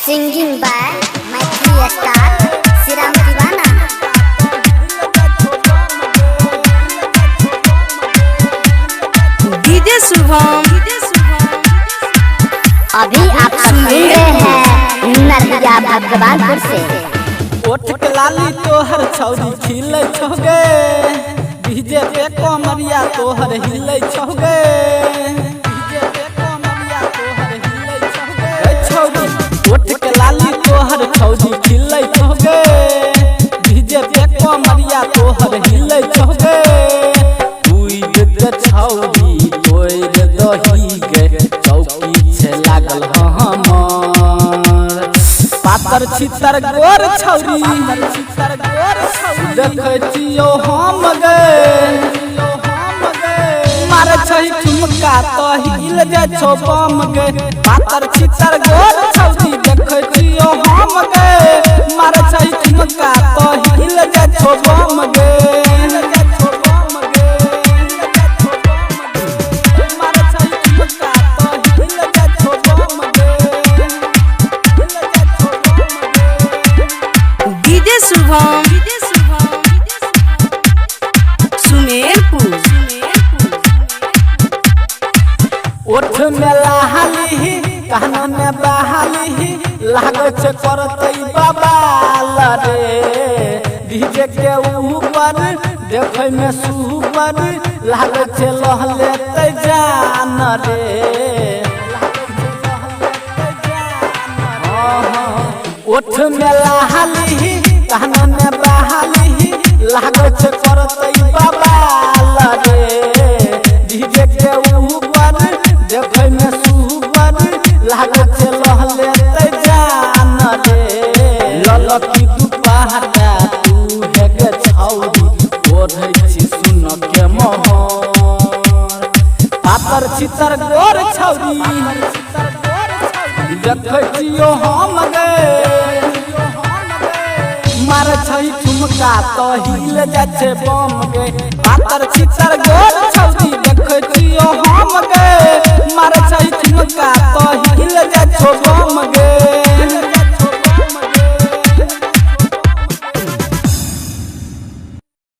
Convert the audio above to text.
Singing by Maithili Star Siram Divana। DJ Shubham अभी आप सुन रहे हैं नरगिया भगवानपुर से। ओठ के लाली तोहर छौरी खिलै छौगे, डीजे पे कमरिया तोहर हिलै छौगे, डीजे पे कमरिया तोहर हिलै छौगे। ए छौरी ओठ के लाली तोहर छौरी खिलै छौगे, डीजे पे कमरिया तोहर हिलै छौगे। उइद के छौरी तोड़ दही गे, चौकी छे लागल हमर पातर छितर गोर छौरी, देखै छियौ हम गे, मारे छही ठुमका तऽ हिल जाइ छौ बम गे। पातर छितर गोर छौरी देखै छियौ हम गे, मारे छही ठुमका तऽ हिल जाइ छौ बम गे। डीजे शुभम सुमेरपुर ओठ में लहाली कान में बहाली, लागै छै करतै बबाल रे। डीजे के ऊपर देखै में सुपर, लागै छै लहलेतै जान रे। ओठ में लहाली कान में बहाली, लागै छै करतै बबाल रे। डीजे के ऊपर देखै में सुपर, लागै छै लहलेतै जान रे। ललकी दुपहरा तू हे गे छौरी, ओढ़ै छी सुन के मोहर। पातर छितर गोर छौरी देखै छियौ हम गे, मारे छही ठुमका तऽ हिल जाइ छै बम गे। पातर छितर गोर छौरी देखै छियौ हम गे,